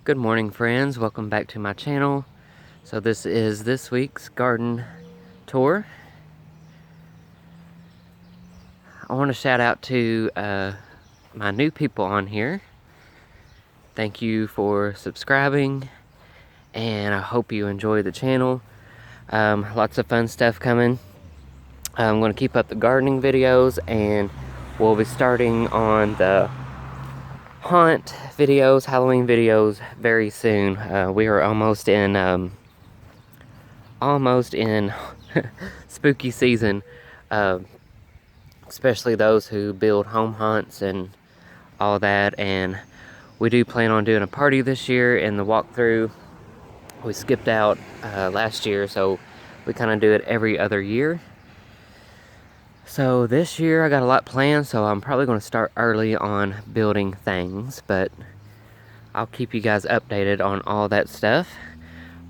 Good morning, friends. Welcome back to my channel. So this is this week's garden tour. I want to shout out to my new people on here. Thank you for subscribing, and I hope you enjoy the channel. Lots of fun stuff coming. I'm going to keep up the gardening videos, and we'll be starting on the haunt videos, Halloween videos very soon. We are almost in spooky season, uh, especially those who build home haunts and all that. And we do plan on doing a party this year in the walkthrough. We skipped out last year, so we kind of do it every other year. So this year I got a lot planned, so I'm probably going to start early on building things, but I'll keep you guys updated on all that stuff.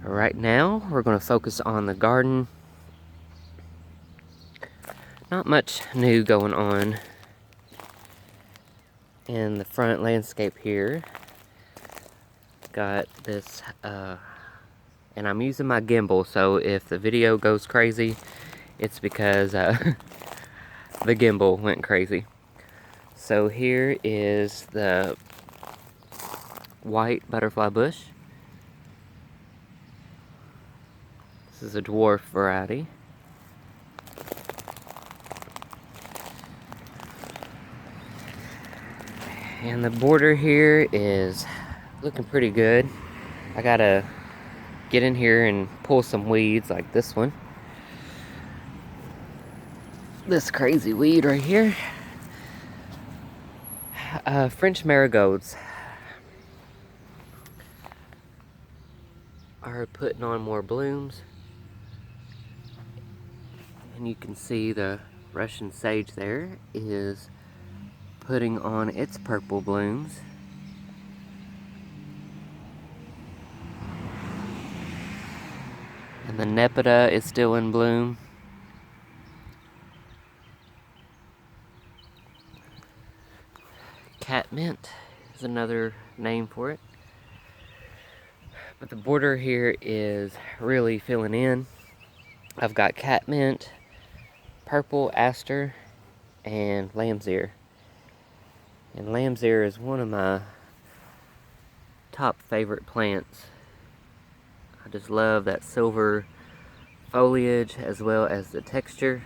Right now we're going to focus on the garden. Not much new going on in the front landscape here. Got this, and I'm using my gimbal, so if the video goes crazy, it's because the gimbal went crazy. So here is the white butterfly bush. This is a dwarf variety. And the border here is looking pretty good. I gotta get in here and pull some weeds like this one. This crazy weed right here. French marigolds are putting on more blooms. And you can see the Russian sage there is putting on its purple blooms. And the Nepeta is still in bloom. Catmint is another name for it. But the border here is really filling in. I've got catmint, purple aster, and lamb's ear. And lamb's ear is one of my top favorite plants. I just love that silver foliage as well as the texture.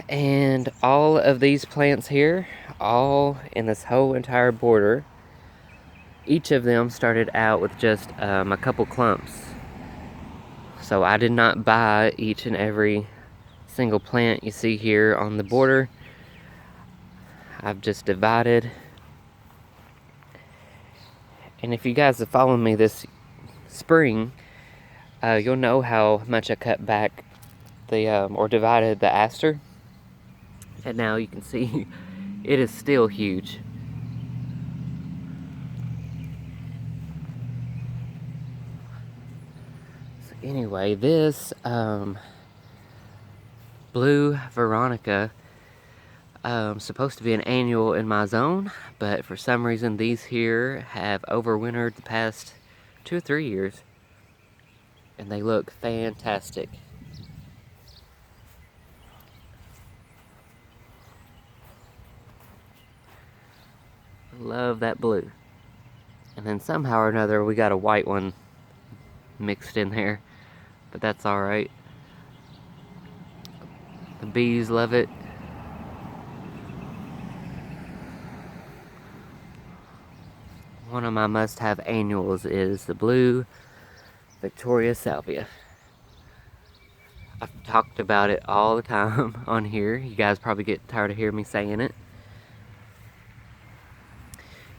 And all of these plants here, all in this whole entire border, each of them started out with just a couple clumps. So I did not buy each and every single plant you see here on the border. I've just divided. And if you guys have followed me this spring, you'll know how much I cut back the or divided the aster. And now you can see it is still huge. So anyway, this blue Veronica supposed to be an annual in my zone, but for some reason these here have overwintered the past 2 or 3 years, and they look fantastic. Love that blue. And then somehow or another we got a white one mixed in there, but that's alright. The bees love it. One of my must-have annuals is the blue Victoria Salvia. I've talked about it all the time on here. You guys probably get tired of hearing me saying it.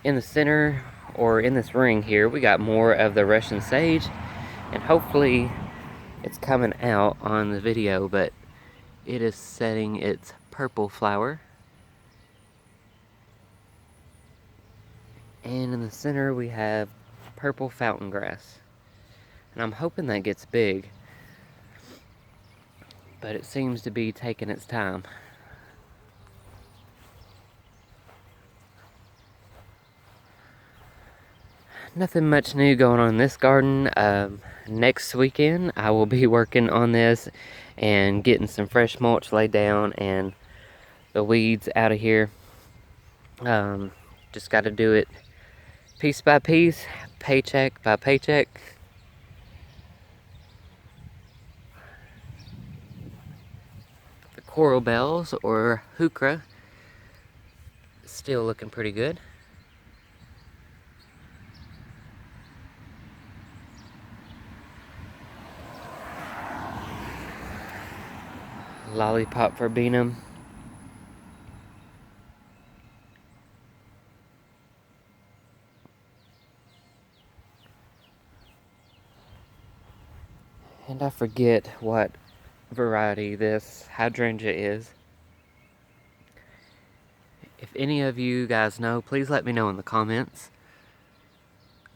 In the center, or in this ring here, we got more of the Russian sage, and hopefully it's coming out on the video, but it is setting its purple flower. And in the center we have purple fountain grass. And I'm hoping that gets big, but it seems to be taking its time. nothing much new going on in this garden. Next weekend I will be working on this and getting some fresh mulch laid down and the weeds out of here. Just got to do it piece by piece, paycheck by paycheck. The coral bells, or heuchera, still looking pretty good. Lollipop verbenum. And I forget what variety this hydrangea is. If any of you guys know, please let me know in the comments.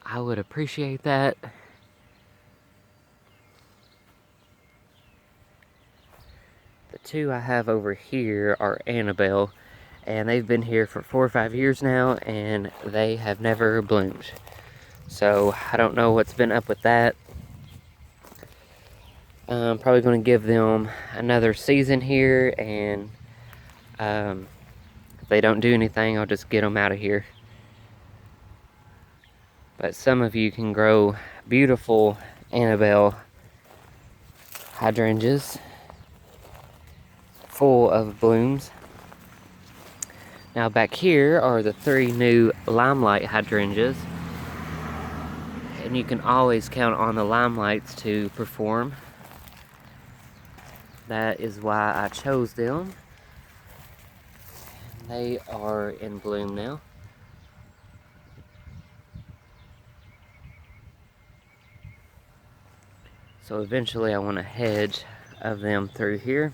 I would appreciate that. The two I have over here are Annabelle, and they've been here for 4 or 5 years now, and they have never bloomed. So I don't know what's been up with that. I'm probably going to give them another season here, and if they don't do anything, I'll just get them out of here. But some of you can grow beautiful Annabelle hydrangeas full of blooms. Now back here are the 3 new Limelight hydrangeas, and you can always count on the Limelights to perform. That is why I chose them. They are in bloom now. So eventually I want a hedge of them through here.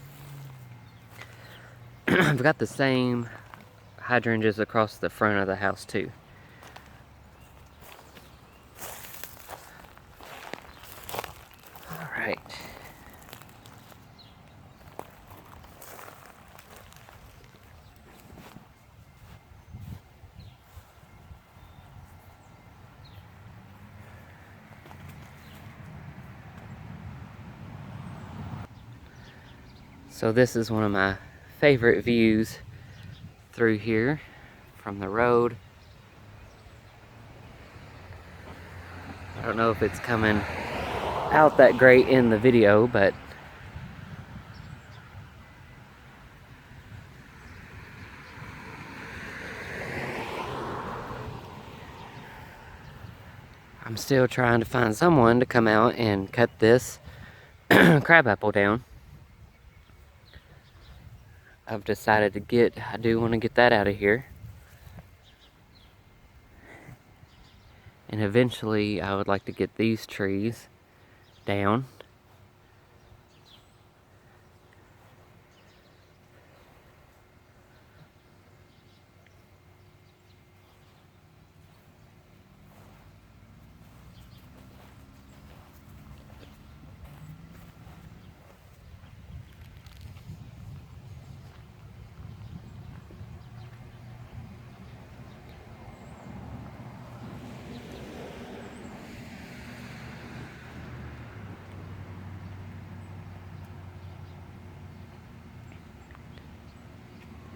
I've got the same hydrangeas across the front of the house too. All right. So this is one of my favorite views through here from the road. I don't know if it's coming out that great in the video, but I'm still trying to find someone to come out and cut this crabapple down. I've decided I do want to get that out of here. And eventually I would like to get these trees down.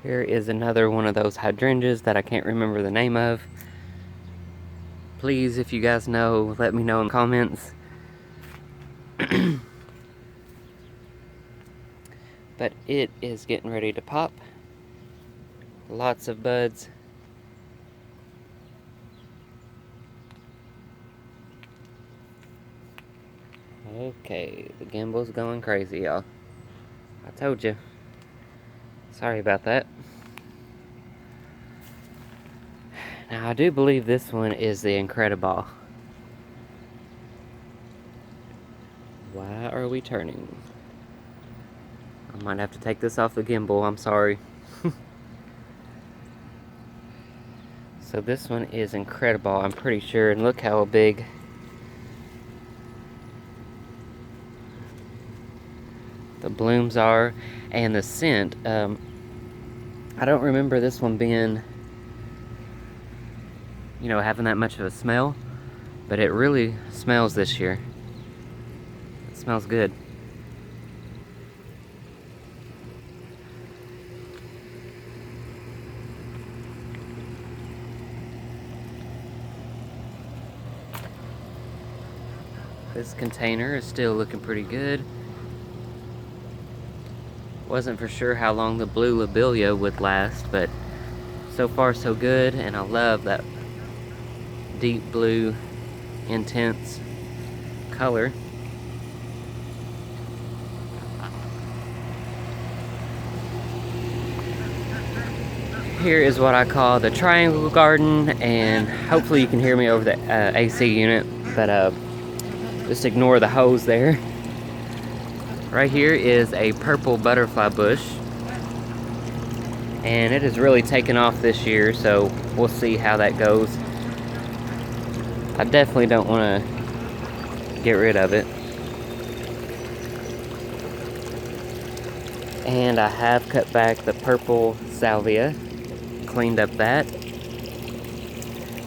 Here is another one of those hydrangeas that I can't remember the name of. Please, if you guys know, let me know in the comments. But it is getting ready to pop. Lots of buds. Okay, the gimbal's going crazy, y'all. I told you. Sorry about that. Now, I do believe this one is the Incredible. Why are we turning? I might have to take this off the gimbal, I'm sorry. So this one is Incredible, I'm pretty sure, and look how big the blooms are, and the scent. I don't remember this one being, having that much of a smell, but it really smells this year. It smells good. This container is still looking pretty good. Wasn't for sure how long the blue lobelia would last, but so far so good, and I love that deep blue, intense color. Here is what I call the triangle garden, and hopefully you can hear me over the AC unit, but just ignore the hose there. Right here is a purple butterfly bush, and it has really taken off this year, so we'll see how that goes. I definitely don't want to get rid of it. And I have cut back the purple salvia, cleaned up that,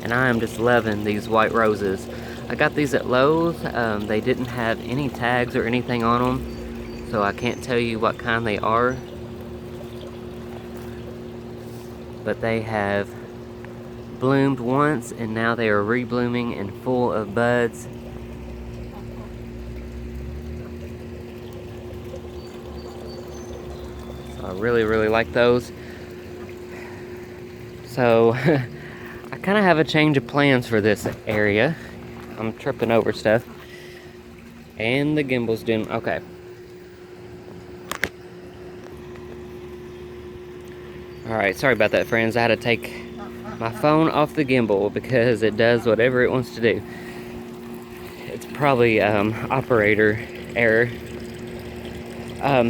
and I am just loving these white roses. I got these at Lowe's. They didn't have any tags or anything on them, so I can't tell you what kind they are, but they have bloomed once and now they are reblooming and full of buds. So I really like those. So I kind of have a change of plans for this area. I'm tripping over stuff. And the gimbal's doing okay. Alright, sorry about that, friends. I had to take my phone off the gimbal because it does whatever it wants to do. It's probably operator error.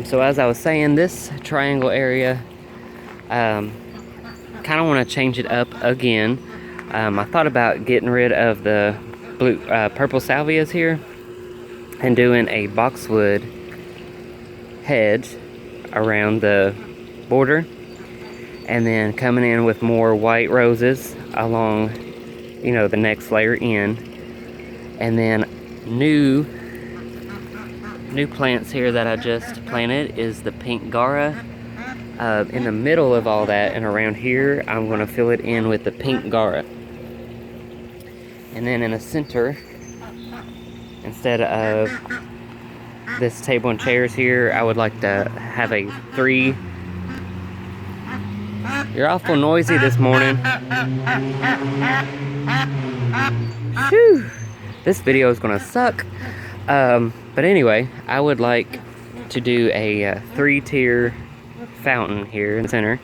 So as I was saying, this triangle area, kind of want to change it up again. I thought about getting rid of the blue, purple salvias here and doing a boxwood hedge around the border, and then coming in with more white roses along, you know, the next layer in, and then new plants here that I just planted is the pink Gaura. In the middle of all that and around here, I'm going to fill it in with the pink Gaura. And then in the center, instead of this table and chairs here, I would like to have a 3. You're awful noisy this morning. Whew. This video is gonna suck. But anyway, I would like to do a 3-tier fountain here in the center.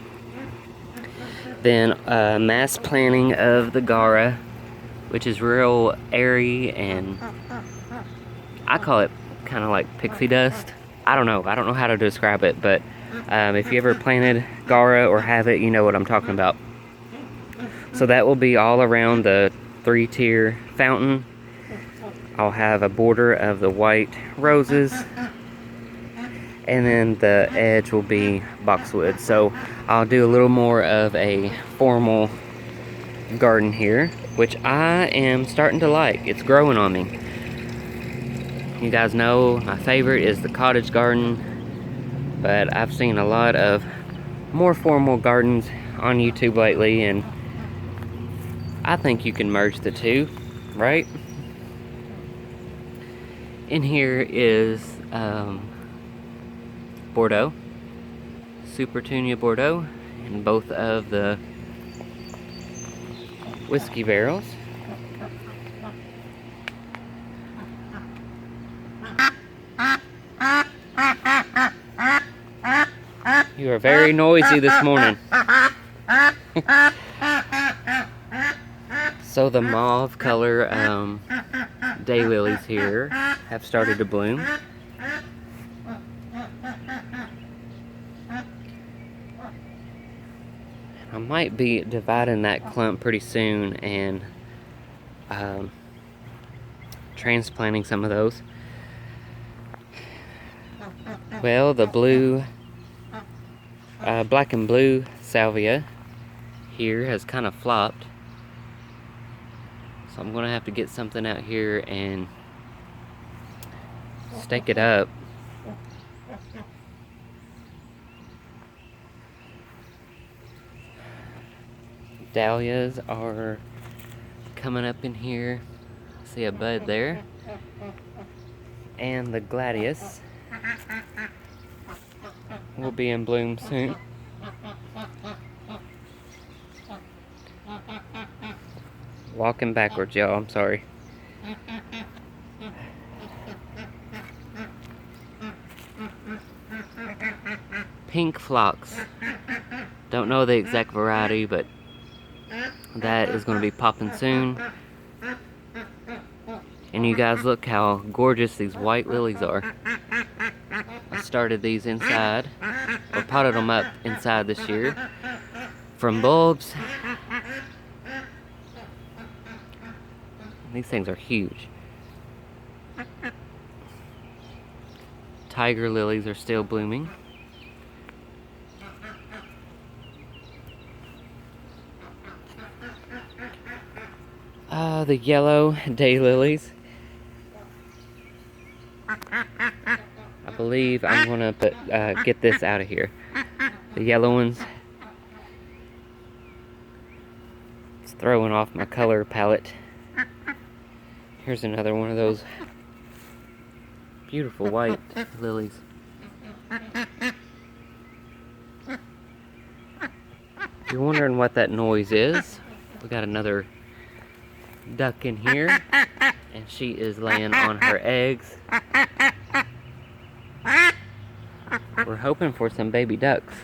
Then mass planting of the Gaura, which is real airy, and I call it kind of like pixie dust. I don't know how to describe it, but if you ever planted Gaura or have it, you know what I'm talking about. So that will be all around the 3-tier fountain. I'll have a border of the white roses, and then the edge will be boxwood. So I'll do a little more of a formal garden here, which I am starting to like. It's growing on me. You guys know my favorite is the cottage garden, but I've seen a lot of more formal gardens on YouTube lately, and I think you can merge the two, right? In here is Bordeaux, Super Tunia Bordeaux, in both of the whiskey barrels. You are very noisy this morning. So the mauve color daylilies here have started to bloom. I might be dividing that clump pretty soon and transplanting some of those. Well, the blue, black and blue salvia here has kind of flopped. So I'm gonna have to get something out here and stake it up. Dahlias are coming up in here. I see a bud there. And the gladius will be in bloom soon. Walking backwards, y'all, I'm sorry. Pink phlox. Don't know the exact variety, but that is going to be popping soon. And you guys, look how gorgeous these white lilies are. I started these inside, or potted them up inside this year from bulbs. These things are huge. Tiger lilies are still blooming. The yellow daylilies. I believe I'm gonna get this out of here. The yellow ones. It's throwing off my color palette. Here's another one of those beautiful white lilies. If you're wondering what that noise is, we got another duck in here, and she is laying on her eggs. We're hoping for some baby ducks.